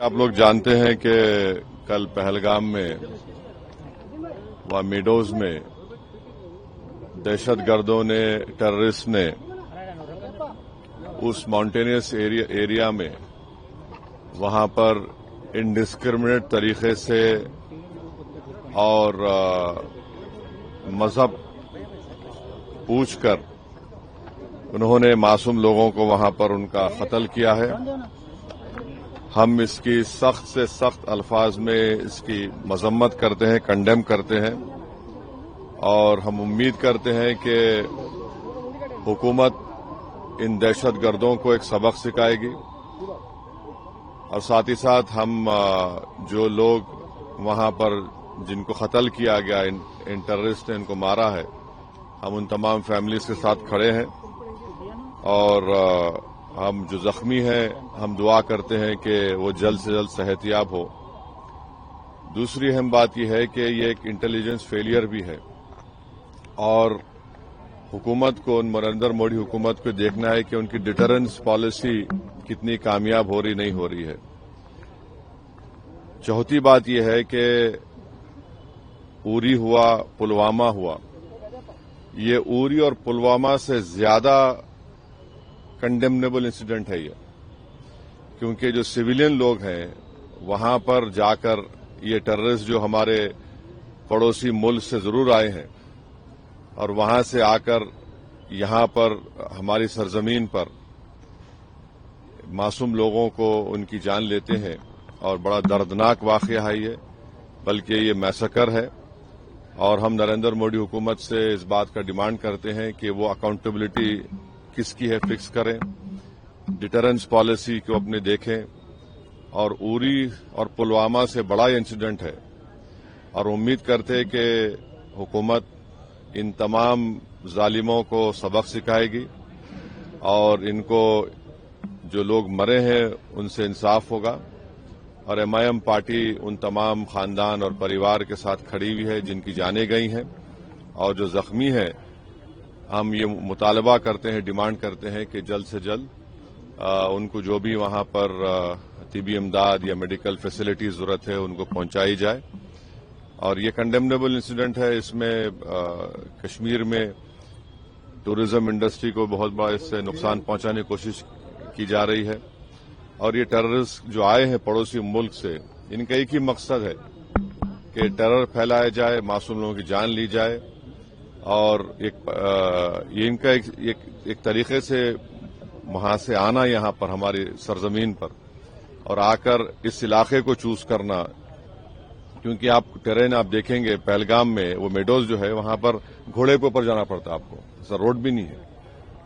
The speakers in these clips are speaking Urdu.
آپ لوگ جانتے ہیں کہ کل پہلگام میں و میڈوز میں دہشت گردوں نے ٹیررسٹ نے اس ماؤنٹینیس ایریا میں وہاں پر انڈسکریمنیٹ طریقے سے اور مذہب پوچھ کر انہوں نے معصوم لوگوں کو وہاں پر ان کا قتل کیا ہے۔ ہم اس کی سخت سے سخت الفاظ میں اس کی مذمت کرتے ہیں، کنڈیم کرتے ہیں، اور ہم امید کرتے ہیں کہ حکومت ان دہشت گردوں کو ایک سبق سکھائے گی، اور ساتھ ہی ساتھ ہم جو لوگ وہاں پر جن کو قتل کیا گیا، ان ٹیررسٹ نے ان کو مارا ہے، ہم ان تمام فیملیز کے ساتھ کھڑے ہیں، اور ہم جو زخمی ہیں ہم دعا کرتے ہیں کہ وہ جلد سے جلد صحت یاب ہو۔ دوسری اہم بات یہ ہے کہ یہ ایک انٹیلیجنس فیلئر بھی ہے، اور حکومت کو، نریندر مودی حکومت کو دیکھنا ہے کہ ان کی ڈیٹرنس پالیسی کتنی کامیاب ہو رہی نہیں ہو رہی ہے۔ چوتھی بات یہ ہے کہ اری ہوا، پلوامہ ہوا، یہ اری اور پلوامہ سے زیادہ کنڈیمنیبل انسیڈنٹ ہے یہ، کیونکہ جو سویلین لوگ ہیں وہاں پر جا کر یہ ٹیررسٹ جو ہمارے پڑوسی ملک سے ضرور آئے ہیں اور وہاں سے آ کر یہاں پر ہماری سرزمین پر معصوم لوگوں کو ان کی جان لیتے ہیں، اور بڑا دردناک واقعہ ہے یہ، بلکہ یہ میسکر ہے، اور ہم نریندر مودی حکومت سے اس بات کا ڈیمانڈ کرتے ہیں کہ وہ اکاؤنٹیبلٹی کس کی ہے فکس کریں، ڈیٹرنس پالیسی کو اپنے دیکھیں، اور اری اور پلوامہ سے بڑا انسیڈنٹ ہے، اور امید کرتے کہ حکومت ان تمام ظالموں کو سبق سکھائے گی، اور ان کو جو لوگ مرے ہیں ان سے انصاف ہوگا، اور ایم آئی ایم پارٹی ان تمام خاندان اور پریوار کے ساتھ کھڑی ہوئی ہے جن کی جانیں گئی ہیں، اور جو زخمی ہیں ہم یہ مطالبہ کرتے ہیں، ڈیمانڈ کرتے ہیں کہ جلد سے جلد ان کو جو بھی وہاں پر طبی امداد یا میڈیکل فیسلٹی ضرورت ہے ان کو پہنچائی جائے۔ اور یہ کنڈیمنیبل انسیڈنٹ ہے، اس میں کشمیر میں ٹورزم انڈسٹری کو بہت بڑا اس سے نقصان پہنچانے کی کوشش کی جا رہی ہے، اور یہ ٹیررسٹ جو آئے ہیں پڑوسی ملک سے، ان کا ایک ہی مقصد ہے کہ ٹیرر پھیلایا جائے، معصوم لوگوں کی جان لی جائے، اور یہ ان کا ایک طریقے سے وہاں سے آنا یہاں پر ہماری سرزمین پر، اور آ کر اس علاقے کو چوز کرنا، کیونکہ آپ ٹرین آپ دیکھیں گے پہلگام میں وہ میڈوز جو ہے وہاں پر گھوڑے کے اوپر جانا پڑتا ہے آپ کو، ایسا روڈ بھی نہیں ہے،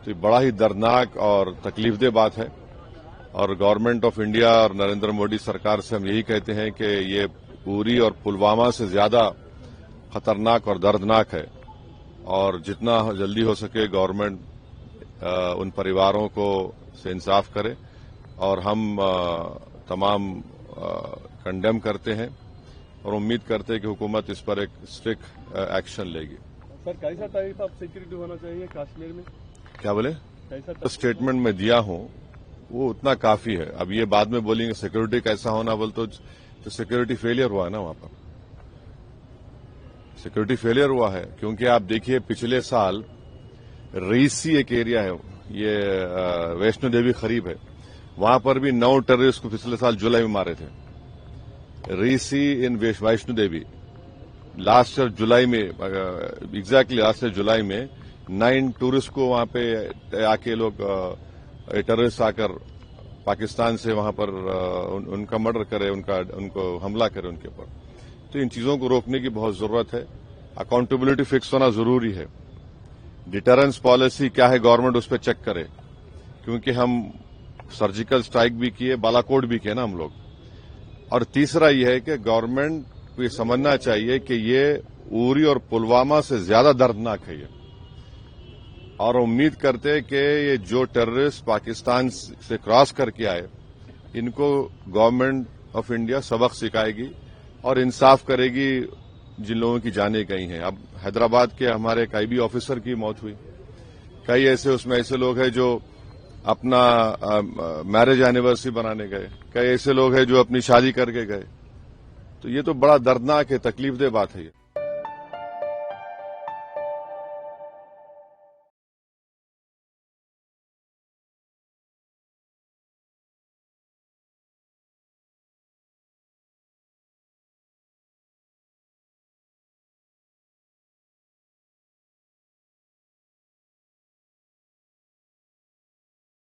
تو یہ بڑا ہی دردناک اور تکلیف دہ بات ہے، اور گورنمنٹ آف انڈیا اور نریندر مودی سرکار سے ہم یہی کہتے ہیں کہ یہ اری اور پلوامہ سے زیادہ خطرناک اور دردناک ہے، اور جتنا جلدی ہو سکے گورنمنٹ ان پریواروں کو سے انصاف کرے، اور ہم تمام کنڈیم کرتے ہیں اور امید کرتے ہیں کہ حکومت اس پر ایک اسٹرکٹ ایکشن لے گی۔ سر کیسا ٹائپ آف سیکورٹی ہونا چاہیے کشمیر میں؟ کیا بولے؟ اسٹیٹمنٹ میں دیا ہوں وہ اتنا کافی ہے، اب یہ بعد میں بولیں گے سیکورٹی کیسا ہونا بول تو سیکورٹی فیلئر ہوا ہے نا، وہاں پر سیکورٹی فیلئر ہوا ہے، کیونکہ آپ دیکھیے پچھلے سال ریسی ایک ایریا ہے، یہ ویشنو دیوی قریب ہے، وہاں پر بھی 9 ٹیررسٹ کو پچھلے سال جولائی میں مارے تھے۔ ریسی ان ویشنو دیوی لاسٹ ایئر جولائی میں، ایگزیکٹلی لاسٹ ایئر جولائی میں 9 ٹورسٹ کو وہاں پہ آ کے لوگ ٹیررسٹ آ کر پاکستان سے وہاں پر ان کا مرڈر کرے، ان کو حملہ کرے ان کے اوپر، تو ان چیزوں کو روکنے کی بہت ضرورت ہے، اکاؤنٹیبلٹی فکس ہونا ضروری ہے، ڈیٹرنس پالیسی کیا ہے گورنمنٹ اس پہ چیک کرے، کیونکہ ہم سرجیکل اسٹرائک بھی کیے، بالاکوٹ بھی کیے نا ہم لوگ، اور تیسرا یہ ہے کہ گورنمنٹ کو یہ سمجھنا چاہیے کہ یہ اری اور پلوامہ سے زیادہ دردناک ہے یہ، اور امید کرتے کہ یہ جو ٹیررسٹ پاکستان سے کراس کر کے آئے ان کو گورنمنٹ آف انڈیا سبق سکھائے گی اور انصاف کرے گی جن لوگوں کی جانیں گئی ہیں۔ اب حیدرآباد کے ہمارے ایک IB آفیسر کی موت ہوئی، کئی ایسے اس میں ایسے لوگ ہیں جو اپنا میرج اینیورسری بنانے گئے، کئی ایسے لوگ ہیں جو اپنی شادی کر کے گئے. تو یہ تو بڑا دردناک ہے، تکلیف دہ بات ہے یہ.